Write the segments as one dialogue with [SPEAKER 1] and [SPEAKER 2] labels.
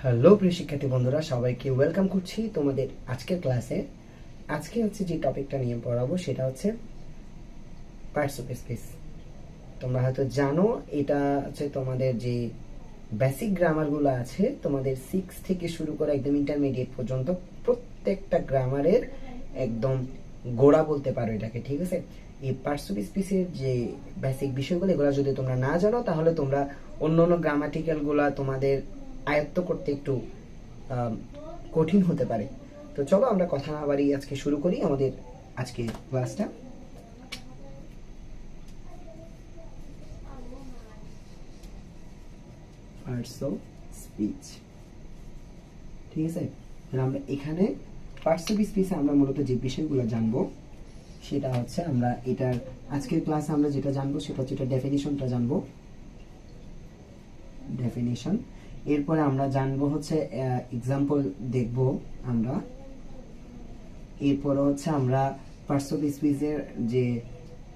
[SPEAKER 1] Hello প্রিয় শিক্ষার্থী বন্ধুরা, সবাইকে ওয়েলকাম করছি তোমাদের আজকের ক্লাসে। আজকে হচ্ছে যে টপিকটা নিয়ে পড়াবো সেটা হচ্ছে পার্টস অফ স্পিচ। তোমরা হয়তো জানো এটা হচ্ছে তোমাদের যে বেসিক গ্রামারগুলো আছে, তোমাদের 6 থেকে শুরু করে একদম ইন্টারমিডিয়েট পর্যন্ত প্রত্যেকটা গ্রামারের একদম গোড়া বলতে পারো এটাকে, ঠিক আছে? এই পার্টস অফ স্পিচের যে বেসিক বিষয়গুলো, এগুলো যদি তোমরা না জানো তাহলে তোমরা অন্য অন্য গ্রামাটিক্যালগুলো তোমাদের আয়ত্ত করতে একটু কঠিন হতে পারে। তো চলো আমরা কথা না বাড়িয়ে আজকে শুরু করি আমাদের আজকে ক্লাসটা। পার্টস অফ স্পিচ, ঠিক আছে? আমরা এখানে পার্টস অফ স্পিচে আমরা মূলত যে বিষয়গুলো জানবো সেটা হচ্ছে, আমরা এটার আজকের ক্লাসে আমরা যেটা জানবো সেটা হচ্ছে এটা ডেফিনিশনটা জানবো, ডেফিনিশন। এরপরে আমরা জানবো হচ্ছে এক্সাম্পল দেখব আমরা। এরপরে হচ্ছে আমরা পার্টস অফ স্পিচের যে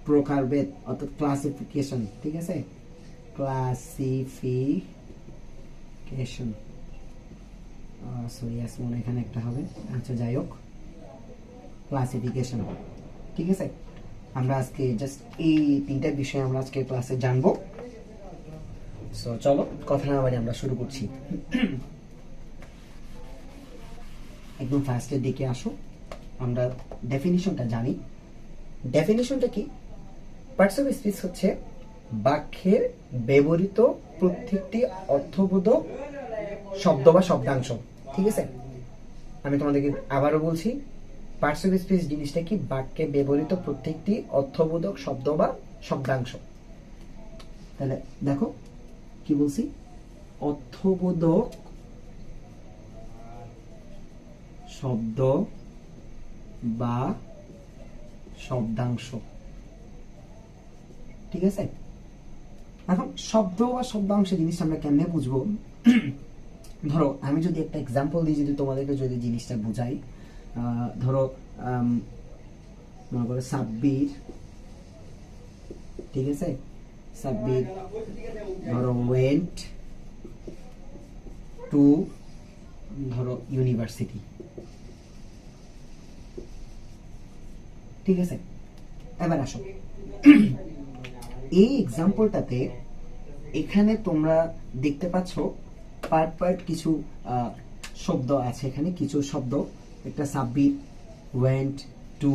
[SPEAKER 1] প্রকারভেদ অর্থাৎ ক্লাসিফিকেশন, ঠিক আছে? ক্লাসিফিকেশন, সরি আসলে এখানে একটা হবে, আচ্ছা যাই হোক, ক্লাসিফিকেশন, ঠিক আছে? আমরা আজকে জাস্ট এই তিনটা বিষয় আমরা আজকে ক্লাসে জানবো। সো চলো কথা না বাড়ি আমরা শুরু করছি। একদম ফার্স্টের দিকে আসো, আমরা ডেফিনিশনটা জানি। ডেফিনিশনটা কি? পার্টস অফ স্পিচ হচ্ছে বাক্যের ব্যবহৃত প্রত্যেকটি অর্থবোধক শব্দ বা শব্দাংশ, ঠিক আছে? আমি তোমাদেরকে আবারও বলছি, পার্টস অফ স্পিচ জিনিসটা কি? বাক্যে ব্যবহৃত প্রত্যেকটি অর্থবোধক শব্দ বা শব্দাংশ। তাহলে দেখো কি বলছি, অর্থবোধক শব্দ বা শব্দাংশ, ঠিক আছে? এখন শব্দ বা শব্দাংশ জিনিসটা আমরা কেমনে বুঝবো? ধরো আমি যদি একটা এক্সাম্পল দিই, যদি তোমাদেরকে যদি জিনিসটা বুঝাই, ধরো মনে করো সাব্বির, ঠিক আছে? সাব্বির ধরো ওয়েন্ট টু ধরো ইউনিভার্সিটি, ঠিক আছে? এবার আসো এই এক্সাম্পলটাতে, এখানে তোমরা দেখতে পাচ্ছ পার্ট পার্ট কিছু শব্দ আছে, এখানে কিছু শব্দ, একটা সাব্বির, ওয়েন্ট টু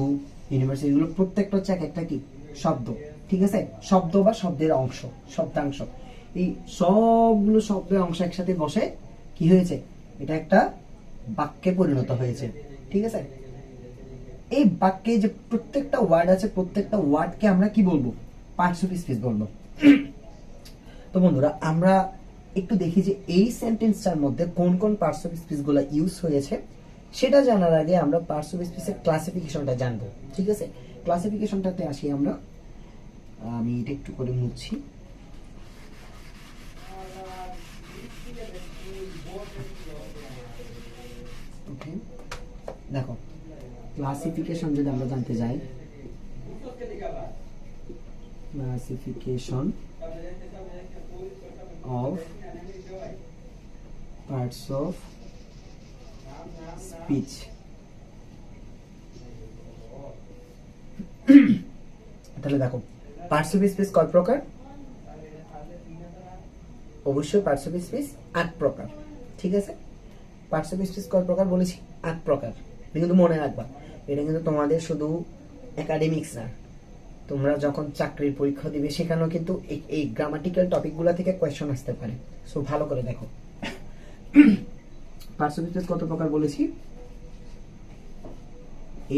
[SPEAKER 1] ইউনিভার্সিটি, এগুলো প্রত্যেকটা হচ্ছে একটা কি শব্দ, ঠিক আছে? শব্দ বা শব্দের অংশ, শব্দাংশ। এই সবগুলো শব্দের অংশ একসাথে বসে কি হয়েছে? এটা একটা বাক্যে পরিণত হয়েছে, ঠিক আছে? এই বাক্যে যে প্রত্যেকটা ওয়ার্ড আছে, প্রত্যেকটা ওয়ার্ডকে আমরা কি বলবো? পার্টস অফ স্পিচ বলবো। তো বন্ধুরা, আমরা একটু দেখি যে এই সেন্টেন্সটার মধ্যে কোন কোন পার্টস অফ স্পিচ গুলো ইউজ হয়েছে। সেটা জানার আগে আমরা পার্টস অফ স্পিচের ক্লাসিফিকেশনটা জানবো, ঠিক আছে? ক্লাসিফিকেশনটাতে আসি আমরা। আমি এটা একটু করে মুছছি। ওকে, দেখো ক্লাসিফিকেশন যদি আমরা জানতে যাই, classification of parts of speech, তাহলে দেখো পার্টস অফ স্পিচ কয় প্রকার? অবশ্যই পার্টস অফ স্পিচ 8 প্রকার, ঠিক আছে? পার্টস অফ স্পিচ কয় প্রকার বলেছি? 8 প্রকার। কিন্তু মনে রাখবা, এটা কিন্তু তোমাদের শুধু একাডেমিক্স না, তোমরা যখন চাকরির পরীক্ষা দিবে সেখানেও কিন্তু এই গ্রামাটিক্যাল টপিকগুলো থেকে কোয়েশ্চন আসতে পারে। সো ভালো করে দেখো, পার্টস অফ স্পিচ কত প্রকার বলেছি?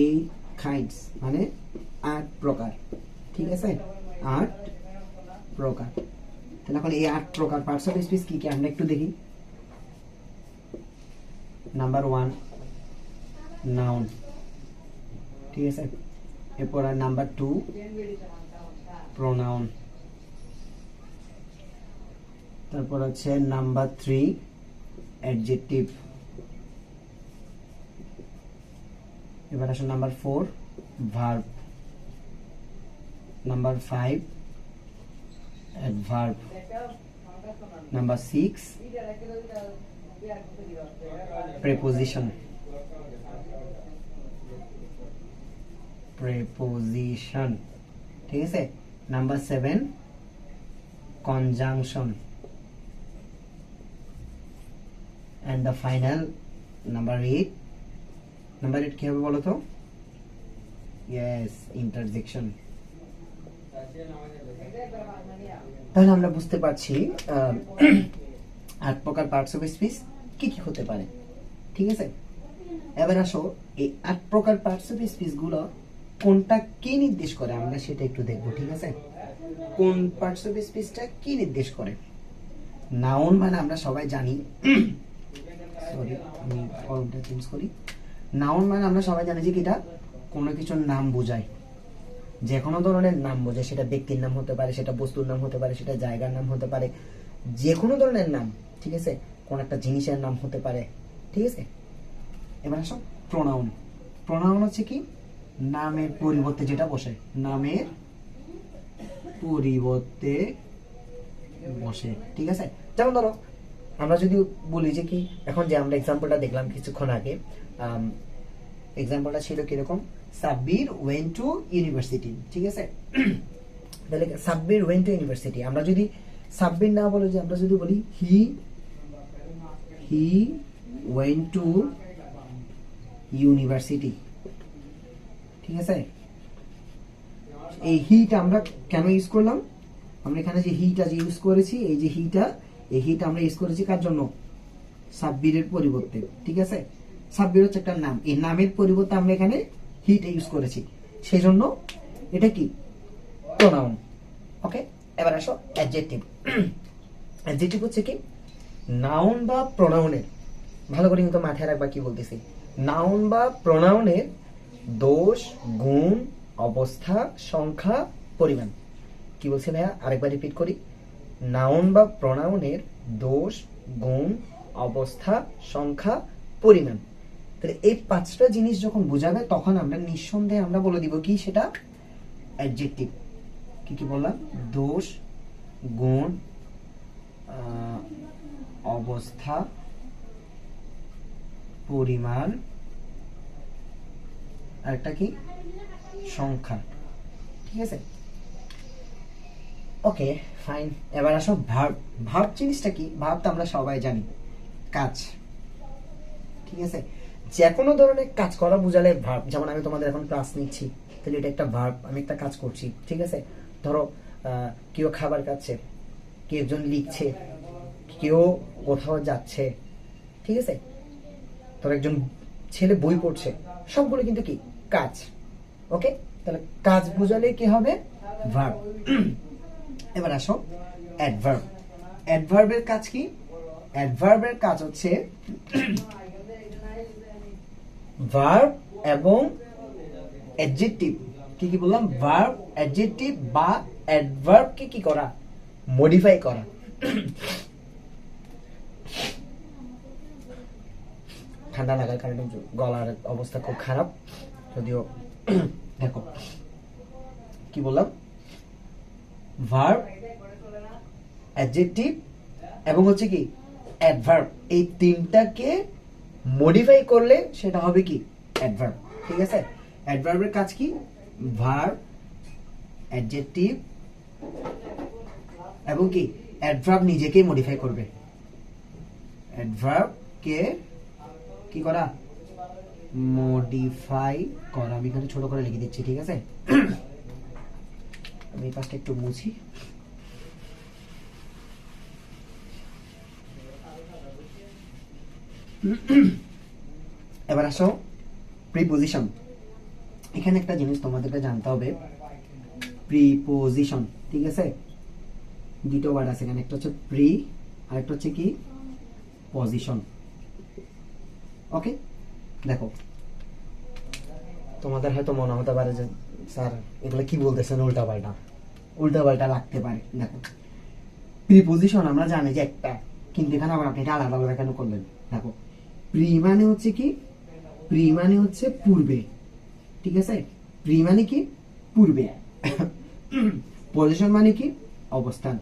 [SPEAKER 1] 8 কাইন্ডস, মানে 8 প্রকার, ঠিক আছে? 8 প্রকার। তাহলে এখন এই 8 প্রকার পার্টস অফ স্পিচ কি কি আমরা একটু দেখি। নাম্বার 1 নাউন, ঠিক আছে? এরপর নাম্বার 2 প্রোনাউন, তারপর হচ্ছে নাম্বার 3 অ্যাডজেক্টিভ, এবার আসো number 4 verb, number 5 adverb, number 6 preposition, preposition, ঠিক আছে। Number 7 conjunction, and the final number 8, number 8 কি হবে বলো তো? Yes, interjection. তাহলে আমরা বুঝতে পারছি 8 প্রকার পার্টস অফ স্পিচ কি কি হতে পারে, ঠিক আছে। এবার আসো এই 8 প্রকার পার্টস অফ স্পিচ গুলো কোনটা কি নির্দেশ করে আমরা সেটা একটু দেখবো, ঠিক আছে। কোন পার্টস অফ স্পিচটা কি নির্দেশ করে? নাউন মানে আমরা সবাই জানি, সরি আমি কলমটা চেঞ্জ করি। নাউন মানে আমরা সবাই জানি যে এটা কোনো কিছুর নাম বোঝায়, যে কোনো ধরনের নাম বোঝায়, সেটা ব্যক্তির নাম হতে পারে, সেটা বস্তুর নাম হতে পারে, সেটা জায়গার নাম হতে পারে, যে কোনো ধরনের নাম, ঠিক আছে। কোন একটা জিনিসের নাম হতে পারে, ঠিক আছে। এবার আসো প্রোনাউন। প্রোনাউন হচ্ছে কি? নামের পরিবর্তে যেটা বসে, নামের পরিবর্তে বসে, ঠিক আছে। যেমন ধরো আমরা যদি বলি যে কি, এখন যে আমরা এক্সাম্পলটা দেখলাম কিছুক্ষণ আগে, এক্সাম্পলটা ছিল কিরকম? সাব্বির ওয়েন্ট টু ইউনিভার্সিটি, ঠিক আছে। তাহলে সাব্বির ওয়েন্ট টু ইউনিভার্সিটি, আমরা যদি সাব্বির না বলে যে আমরা যদি বলি হি ওয়েন্ট টু ইউনিভার্সিটি, ঠিক আছে। এই হিটা আমরা কেন ইউজ করলাম? আমরা এখানে যে হিটা যে ইউজ করেছি, এই যে হিটা, এই হিটা আমরা ইউজ করেছি কার জন্য? সাব্বিরের পরিবর্তে, ঠিক আছে। সাব্বির হচ্ছে একটা নাম, এই নামের পরিবর্তে আমরা এখানে হিটা ইউজ করেছি, সেই জন্য এটা কি? প্রোনাউন। ওকে, এবার আসো অ্যাডজেক্টিভ। অ্যাডজেক্টিভ হচ্ছে কি? নাউন বা প্রোনাউনের, ভালো করে কিন্তু মাথায় রাখবা কি বলতেছি, নাউন বা প্রোনাউনের দোষ, গুণ, অবস্থা, সংখ্যা, পরিমাণ। কি বলছি ভাইয়া? আরেকবার রিপিট করি। নাউন বা প্রোনাউনের দোষ, গুণ, অবস্থা, সংখ্যা, পরিমাণ। তাহলে এই 5টা জিনিস যখন বোঝাবে তখন আমরা নিঃসন্দেহে আমরা বলে দিব কি সেটা অ্যাডজেক্টিভ। কি কি বললাম? দোষ, গুণ, অবস্থা, পরিমাণ, আরেকটা কি? সংখ্যা, ঠিক আছে। Okay fine. এবার আসো ভার্ব। ভার্ব জিনিসটা কি? ভার্ব তো আমরা সবাই জানি, কাজ, ঠিক আছে। যে কোনো ধরনের কাজ করা বুঝালে ভার্ব। যেমন আমি তোমাদের এখন ক্লাস নিচ্ছি, তাহলে এটা একটা ভার্ব, আমি একটা কাজ করছি, ঠিক আছে। ধরো কেউ খাবার খাচ্ছে, কেউ একজন লিখছে, কেউ কোথাও যাচ্ছে, ঠিক আছে। ধরো একজন ছেলে বই পড়ছে, সবগুলো কিন্তু কি? কাজ। ওকে, তাহলে কাজ বুঝালে কি হবে? ভার্ব। এবার আসো অ্যাডভার্ব। অ্যাডভার্বের কাজ কি? অ্যাডভার্বের কাজ হচ্ছে ভার্ব এবং অ্যাডজেক্টিভ। কি কি বললাম? ভার্ব, অ্যাডজেক্টিভ বা অ্যাডভার্বকে কি করা? মডিফাই করা। ঠান্ডা লাগার কারণে গলার অবস্থা খুব খারাপ, যদিও দেখো কি বললাম, ভার্ব, অ্যাডজেক্টিভ এবং হচ্ছে কি অ্যাডভার্ব, এই তিনটাকে মডিফাই করলে সেটা হবে কি? অ্যাডভার্ব, ঠিক আছে। অ্যাডভার্বের কাজ কি? ভার্ব, অ্যাডজেক্টিভ এবং কি অ্যাডভার্ব নিজেকে মডিফাই করবে। অ্যাডভার্বকে কি করা? মডিফাই করা। আমি এখানে ছোট করে লিখে দিচ্ছি, ঠিক আছে। আমি এই পাশটা একটু মুছি। এবার আসো প্রিপোজিশন। এখানে একটা জিনিস তোমাদেরকে জানতে হবে, প্রিপোজিশন, ঠিক আছে। দুটো ওয়ার্ড আছে এখানে, একটা হচ্ছে প্রি আর একটা হচ্ছে কি? পজিশন। ওকে, দেখো তোমাদের হয়তো মনে হতে পারে যে স্যার এগুলো কি বলতেছেন, উল্টা পাল্টা, উল্টা পাল্টা লাগতে পারে। দেখো প্রিপোজিশন আমরা জানি যে একটা, কিন্তু এখানে আবার আপনি এটা আলাদা আলাদা কেন করলেন? দেখো প্রি মানে হচ্ছে কি? প্রি মানে হচ্ছে পূর্বে, ঠিক আছে। প্রি মানে কি? পূর্বে। পজিশন মানে কি? অবস্থান।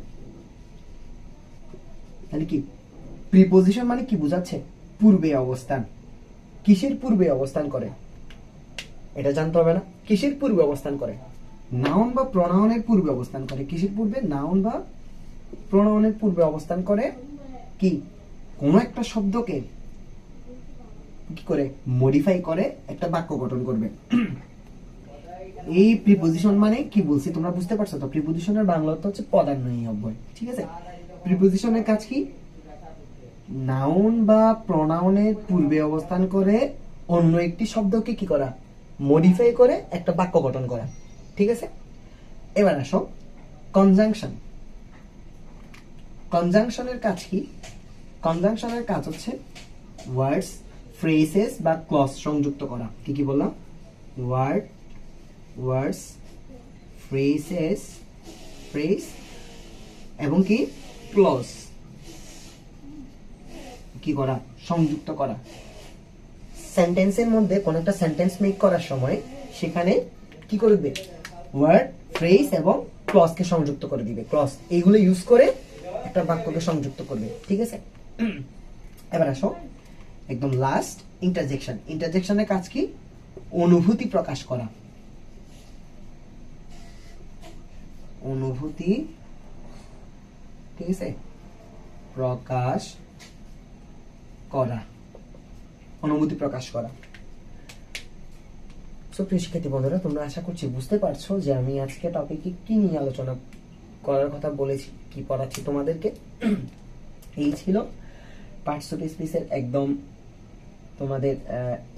[SPEAKER 1] তাহলে কি প্রিপোজিশন মানে কি বোঝাচ্ছে? পূর্বে অবস্থান। কিসের পূর্বে অবস্থান করে এটা জানতে হবে না? কিসের পূর্বে অবস্থান করে? নাউন বা প্রোনাউনের পূর্বে অবস্থান করে। কিসের পূর্বে? নাউন বা প্রোনাউনের পূর্বে অবস্থান করে। কি কোন একটা শব্দকে কি করে মডিফাই করে একটা বাক্য গঠন করবে। এই প্রিপোজিশন মানে কি বলছি তোমরা বুঝতে পারছো তো? প্রিপোজিশনের বাংলা অর্থ হচ্ছে পদান্বয়ী অব্যয়। ঠিক আছে, প্রিপোজিশনের কাজ কি? নাউন বা প্রোনাউনের পূর্বে অবস্থান করে অন্য একটি শব্দকে কি করা? মডিফাই করে একটা বাক্য গঠন করা। ঠিক আছে, এবার আসো কনজাংশন। কনজাংশনের কাজ কি? কনজাংশনের কাজ হচ্ছে ওয়ার্ডস, ফ্রেজেস বা ক্লজ সংযুক্ত করা। কি কি বললাম? ওয়ার্ডস, ফ্রেজেস, ফ্রেজ এবং কি ক্লজ কি করা? সংযুক্ত করা। সেন্টেন্সের মধ্যে কোন একটা সেন্টেন্স মেক করার সময় সেখানে কি করবে? ওয়ার্ড, ফ্রেজ এবং ক্লজকে সংযুক্ত করে দিবে। ক্লজ এইগুলো ইউজ করে একটা বাক্যকে সংযুক্ত করবে। ঠিক আছে, এবার আসো একদম লাস্ট, ইন্টারজেকশন। ইন্টারজেকশনের কাজ কি? অনুভূতি প্রকাশ করা। অনুভূতি, ঠিক আছে, প্রকাশ করা। অনুভূতি প্রকাশ করা। সো প্রিয় শিক্ষার্থী বন্ধুরা, তোমরা আশা করছি বুঝতে পারছো যে আমি আজকে টপিকে কি নিয়ে আলোচনা করার কথা বলেছি, কি পড়াচ্ছি তোমাদেরকে। এই ছিল পার্টস অফ স্পিচের একদম তোমাদের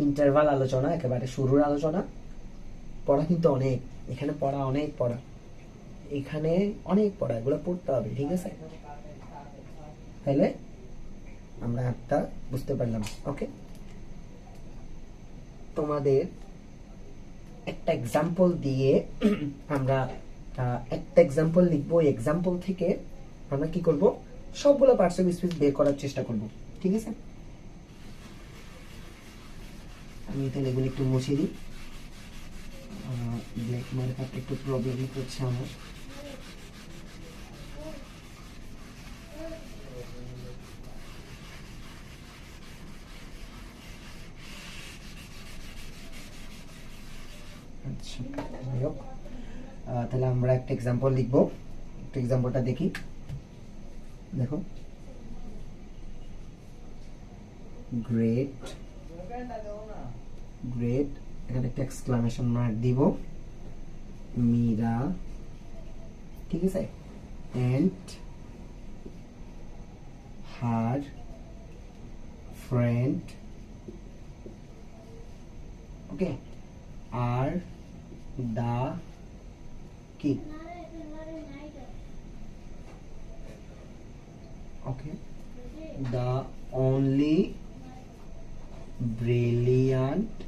[SPEAKER 1] ইন্টারভাল আলোচনা, একেবারে শুরুর আলোচনা। পড়া কিন্তু অনেক, এখানে পড়া অনেক পড়া, এখানে অনেক পড়া, এগুলো পড়তে হবে। ঠিক আছে, তাহলে আমরা একটা বুঝতে পারলাম। ওকে, তোমাদের একটা এক্সাম্পল দিয়ে আমরা একটা এক্সাম্পল লিখবো। এই এক্সাম্পল থেকে আমরা কি করব? সবগুলো পার্টস অফ স্পিচ বের করার চেষ্টা করব। ঠিক আছে, আমি তাহলে এগুলো একটু মুছে দিই। ব্ল্যাক মার্কারটা একটু প্রবলেম হচ্ছে আমার। আচ্ছা, তাহলে আমরা একটা এক্সাম্পল লিখবো। একটা এক্সাম্পলটা দেখি। দেখো, গ্রেট, গ্রেট, এখানে একটা এক্সক্লামেশন মার্ক দিব। মীরা, ঠিক আছে, এন্ড হার ফ্রেন্ড, ওকে, আর দা কি, ওকে, the only brilliant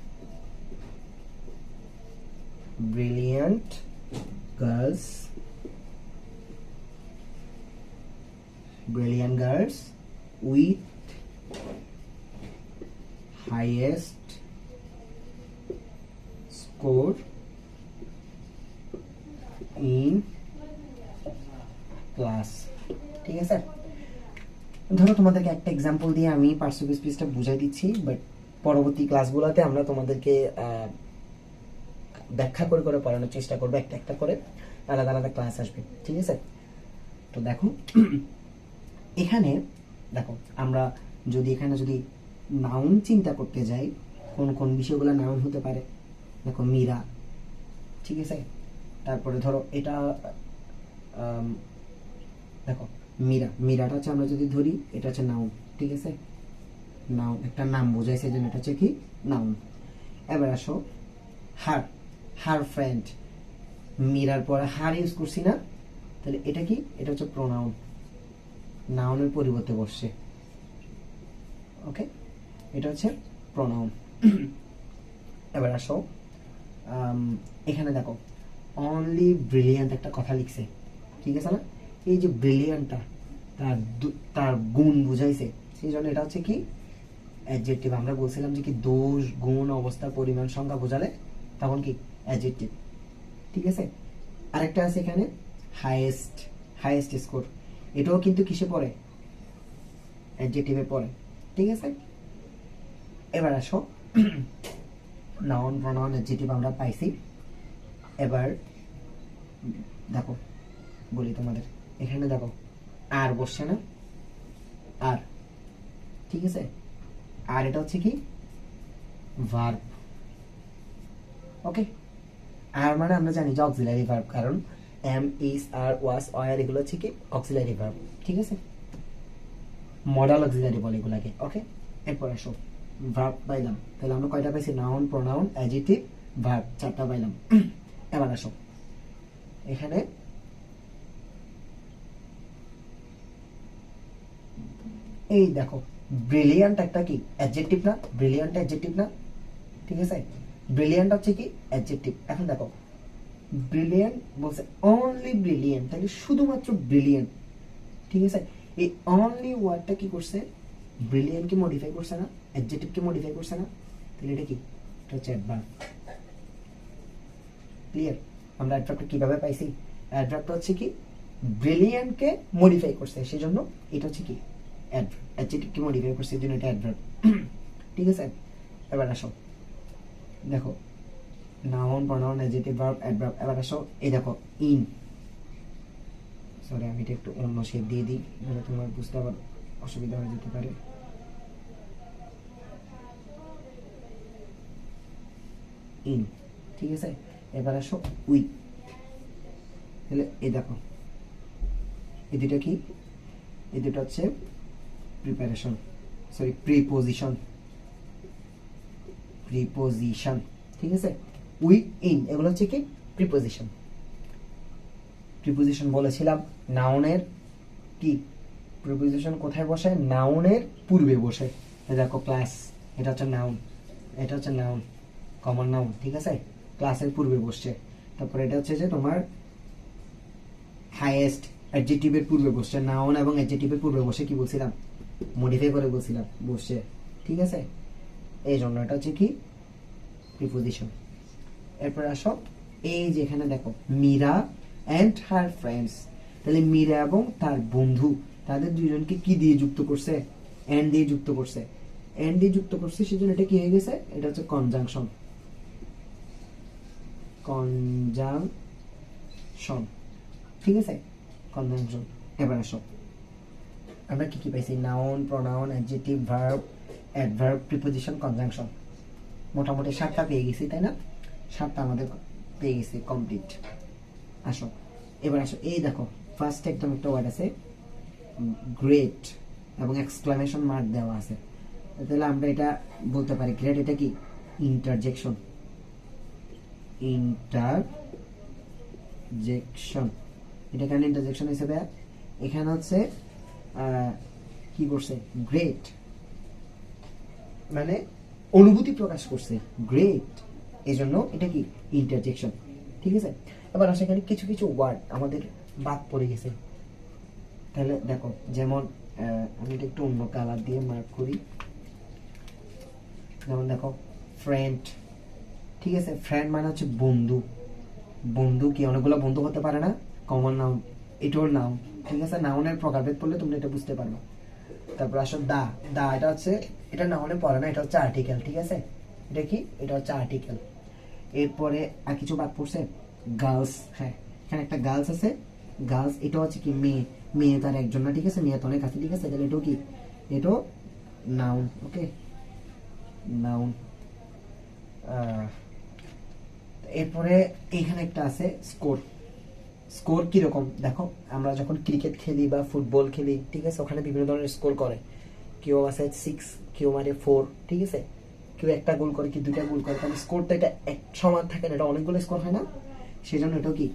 [SPEAKER 1] girls with highest score in class। ঠিক আছে, ধরো তোমাদেরকে একটা এক্সাম্পল দিয়ে আমি পার্টস অফ স্পিচটা বুঝাই দিচ্ছি, বাট পরবর্তী ক্লাসগুলোতে আমরা তোমাদেরকে ব্যাখ্যা করে করে পড়ানোর চেষ্টা করবো। একটা একটা করে আলাদা আলাদা ক্লাস আসবে। ঠিক আছে, তো দেখো এখানে, দেখো আমরা যদি এখানে যদি নাউন চিন্তা করতে যাই, কোন কোন বিষয়গুলো নাউন হতে পারে? দেখো মীরা, ঠিক আছে, তারপরে ধরো এটা দেখো মীরা, মীরাটা হচ্ছে আমরা যদি ধরি এটা হচ্ছে নাউন। ঠিক আছে, নাউন, একটা নাম বোঝাইছে জন্য এটা হচ্ছে কি নাউন। এবার আসো হার, হার ফ্রেন্ড, মীরার পরে হার ইউজ করছি না, তাহলে এটা কি? এটা হচ্ছে প্রোনাউন, নাউনের পরিবর্তে বসছে। ওকে, এটা হচ্ছে প্রোনাউন। এবার আসো এখানে দেখো অনলি ব্রিলিয়ান্ট একটা কথা লিখছে। ঠিক আছে না? এই যে ব্রিলিয়ান্টটা তার গুণ বুঝাইছে, সেই জন্য এটা হচ্ছে কি অ্যাডজেক্টিভ। আমরা বলছিলাম যে কি দোষ, গুণ, অবস্থা, পরিমাণ, সংখ্যা বোঝালে তখন কি অ্যাডজেক্টিভ। ঠিক আছে, আরেকটা আছে এখানে হাইয়েস্ট, হাইয়েস্ট স্কোর, এটাও কিন্তু কিসে পড়ে? অ্যাডজেক্টিভে পড়ে, ঠিক আছে। এবার আসো নাউন প্রোনাউন অ্যাডজেক্টিভ আমরা পাইছি। এবার দেখো বলি তোমাদের, এখানে দেখো আর বসছে না, আর, ঠিক আছে। আর এটা হচ্ছে কি ভার্ব, ওকে। আর মানে আমরা জানি যে অক্সিলারি ভার্ব, কারণ am, is, are, was, were এগুলো হচ্ছে কি অক্সিলারি ভার্ব, ঠিক আছে। মডাল অক্সিলারি বলে এগুলাকে, ওকে। এরপর আসো ভার্ব পাইলাম, তাহলে আমরা কয়টা পাইছি? নাউন প্রোনাউন অ্যাডজেক্টিভ ভার্ব, 4টা পাইলাম। এবার আসো এখানে এই দেখো ব্রিলিয়ান্ট একটা কি অ্যাডজেক্টিভ না? ব্রিলিয়ান্ট অ্যাডজেক্টিভ না, ঠিক আছে। ব্রিলিয়ান্ট হচ্ছে কি অ্যাডজেক্টিভ। এখন দেখো ব্রিলিয়ান্ট বলছে অনলি ব্রিলিয়ান্ট, তাহলে শুধুমাত্র ব্রিলিয়ান্ট, ঠিক আছে। এই অনলি ওয়ার্ডটা কি করছে? ব্রিলিয়ান্ট কে মডিফাই করছে না, অ্যাডজেক্টিভ কে মডিফাই করছে না, তাহলে এটা কি? এটা হচ্ছে অ্যাডভার্ব। ক্লিয়ার? আমরা অ্যাডভার্বটা কিভাবে পাইছি? অ্যাডভার্বটা হচ্ছে কি ব্রিলিয়ান্ট কে মডিফাই করছে, সেজন্য এটা হচ্ছে কি অ্যাডভার্ব। অ্যাডজেক্টিভ কে মডিফাই করছে, সেজন্য এটা অ্যাডভার্ব, ঠিক আছে। এবার আসো দেখো noun pronoun adjective verb adverb. এবার আসো এই দেখো ইন, সরি আমি এটা একটু অন্য শেপ দিয়ে দিই, তাহলে তোমার বুঝতে আবার অসুবিধা হয়ে যেতে পারে। ইন, ঠিক আছে। এবার আসো উইথ, তাহলে এই দেখো এই দুটো কি? এই দুটো হচ্ছে প্রিপারেশন, সরি প্রিপোজিশন, প্রিপোজিশন, ঠিক আছে। উইথ, ইন এগুলো হচ্ছে কি প্রিপোজিশন। প্রিপোজিশন বলেছিলাম নাউনের কি প্রিপোজিশন কোথায় বসে? নাউনের পূর্বে বসে। দেখো ক্লাস, এটা হচ্ছে নাউন, এটা হচ্ছে নাউন, কমন নাউন, ঠিক আছে। ক্লাসের পূর্বে বসছে। তারপরে এটা হচ্ছে যে তোমার হাইয়েস্ট, অ্যাডজেক্টিভের পূর্বে বসছে। নাউন এবং অ্যাডজেক্টিভের পূর্বে বসে কি বলছিলাম? মডিফাই করে বলছিলাম বসছে, ঠিক আছে। এই জন্য এটা হচ্ছে কি প্রিপোজিশন। এরপর আসো এই যে এখানে দেখো মীরা অ্যান্ড হার ফ্রেন্ডস, তাহলে মীরা এবং তার বন্ধু, তাদের দুইজনকে কি দিয়ে যুক্ত করছে? এন্ড দিয়ে যুক্ত করছে। এন্ড দিয়ে যুক্ত করছে, সেজন্য এটা কি হয়ে গেছে? এটা হচ্ছে কনজাংশন, কনজাংশন, ঠিক আছে, কনজাংশন। এবার আসো আমরা কি কি পাইছি? Noun pronoun adjective verb adverb preposition conjunction, মোটামুটি 7টা পেয়ে গেছি, তাই না? 7টা আমাদের পেয়ে গেছি, কমপ্লিট। আসো এবার আসো এই দেখো ফার্স্ট একদম একটা ওয়ার্ড আছে গ্রেট এবং এক্সক্লামেশন মার্ক দেওয়া আছে, তাহলে আমরা এটা বলতে পারি গ্রেট এটা কি ইন্টারজেকশন, ইন্টারজেকশন। এটা কেন ইন্টারজেকশন হিসেবে? এখানে হচ্ছে কি করছে? গ্রেট মানে অনুভূতি প্রকাশ করছে, গ্রেট, এজন্য এটা কি ইন্টারজেকশন, ঠিক আছে। এবার সেখানে কিছু কিছু ওয়ার্ড আমাদের বাদ পড়ে গেছে, তাহলে দেখো যেমন আমি এটা একটু অন্য কালার দিয়ে মার্ক করি, যেমন দেখো ফ্রেন্ড, ঠিক আছে। ফ্রেন্ড মানে হচ্ছে বন্ধু, বন্ধু কি অনেকগুলো বন্ধু হতে পারে না? কমন নাউন, এটাও নাউন, ঠিক আছে। নাউনের প্রকারভেদ পড়লে তোমরা এটা বুঝতে পারবে। তারপর আসো দা, দা এটা হচ্ছে, এটা নাউনে পড়ে না, এটা হচ্ছে আর্টিকেল, ঠিক আছে। এটা কি? এটা হচ্ছে আর্টিকেল। এরপরে আর কিছু বাদ পড়ছে, গার্লস, হ্যাঁ এখানে একটা গার্লস আছে, গার্লস এটা হচ্ছে কি মেয়ে, মেয়ে তার একজন না, ঠিক আছে, মেয়ে তো অনেক আছে, ঠিক আছে। তাহলে এটাও কি? এটাও নাউন, ওকে, নাউন। এরপরে এখানে একটা আছে স্কোর। স্কোর কিরকম দেখো, আমরা যখন ক্রিকেট খেলি বা ফুটবল খেলি, ঠিক আছে, ওখানে বিভিন্ন ধরনের স্কোর করে, কেউ আছে 6, কেউ মারে 4, ঠিক আছে, কেউ একটা গোল করে, কি 2টা গোল করে, তাহলে স্কোরটা এটা এক সমান থাকে না, এটা অনেকগুলো স্কোর হয় না, সেই জন্য এটাও কি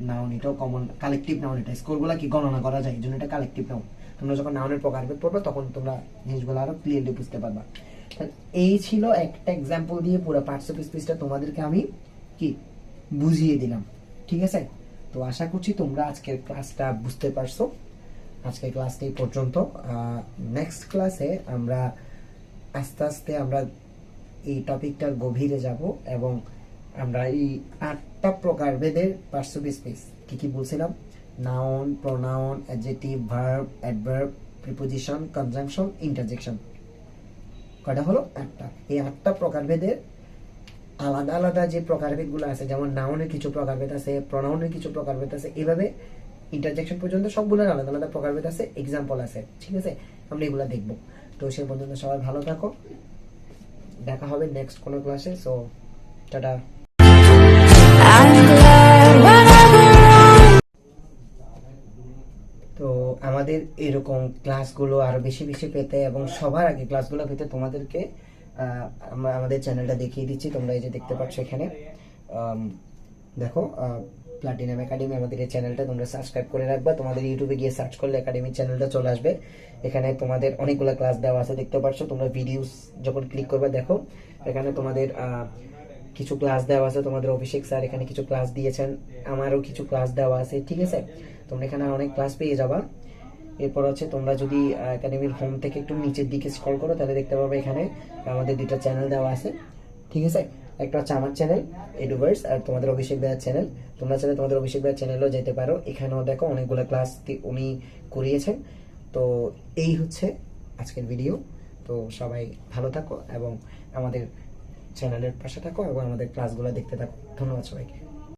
[SPEAKER 1] নাউন, এটাও কমন কালেকটিভ নাউন। এটা স্কোরগুলো কি গণনা করা যায়, এই জন্য এটা কালেকটিভ নাউন। তোমরা যখন নাউনের প্রকারভেদ পড়বে তখন তোমরা জিনিসগুলো আরো ক্লিয়ারলি বুঝতে পারবা। এই ছিল একটা এক্সাম্পল দিয়ে পুরো পার্টস অফ স্পিচটা তোমাদেরকে আমি কি বুঝিয়ে দিলাম, ঠিক আছে। তো আশা করছি তোমরা আজকের ক্লাসটা বুঝতে পারছো। আজকের ক্লাসটা এই পর্যন্ত। নেক্সট ক্লাসে আমরা আস্তে আস্তে আমরা এই টপিকটার গভীরে যাব এবং আমরা এই 8টা প্রকারভেদের পার্টস অফ স্পিচ কি কি বলছিলাম, noun pronoun adjective verb adverb preposition, conjunction, interjection. কয়টা হলো? 8টা। এই 8টা প্রকারভেদের আলাদা আলাদা যে প্রকারভেদগুলো আছে, যেমন নাউনের কিছু প্রকারভেদ আছে, প্রনাউনের কিছু প্রকারভেদ আছে, এভাবে ইন্টারজেকশন পর্যন্ত সবগুলোর আলাদা আলাদা প্রকারভেদ আছে, এক্সাম্পল আছে। ঠিক আছে, আমরা এগুলো দেখবো। তো সে পর্যন্ত সবাই ভালো থাকো, দেখা হবে নেক্সট কোনো ক্লাসে। So tata. তো আমাদের এরকম ক্লাসগুলো আরো বেশি বেশি পেতে এবং সবার আগে ক্লাসগুলো পেতে তোমাদেরকে আমরা আমাদের চ্যানেলটা দেখিয়ে দিচ্ছি। তোমরা এই যে দেখতে পাচ্ছ এখানে, দেখো প্লাটিনাম একাডেমি, আমাদের এই চ্যানেলটা তোমরা সাবস্ক্রাইব করে রাখবা। তোমাদের ইউটিউবে গিয়ে সার্চ করলে একাডেমির চ্যানেলটা চলে আসবে। এখানে তোমাদের অনেকগুলো ক্লাস দেওয়া আছে, দেখতে পাচ্ছ। তোমরা ভিডিওস যখন ক্লিক করবে, দেখো এখানে তোমাদের কিছু ক্লাস দেওয়া আছে। তোমাদের অভিষেক স্যার এখানে কিছু ক্লাস দিয়েছেন, আমারও কিছু ক্লাস দেওয়া আছে। ঠিক আছে, তোমরা এখানে অনেক ক্লাস পেয়ে যাবা। এরপর হচ্ছে তোমরা যদি একাডেমির হোম থেকে একটু নিচের দিকে স্ক্রল করো, তাহলে দেখতে পাবে এখানে আমাদের 2টা চ্যানেল দেওয়া আছে। ঠিক আছে, একটা হচ্ছে আমার চ্যানেল এডুভার্স, আর তোমাদের অভিষেক ভাইয়ের চ্যানেল। তোমরা চাইলে তোমাদের অভিষেক ভাইয়ের চ্যানেলেও যেতে পারো। এখানেও দেখো অনেকগুলো ক্লাস উনি করিয়েছেন। তো এই হচ্ছে আজকের ভিডিও। তো সবাই ভালো থাকো এবং আমাদের চ্যানেলের পাশে থাকো এবং আমাদের ক্লাসগুলো দেখতে থাকো। ধন্যবাদ সবাইকে।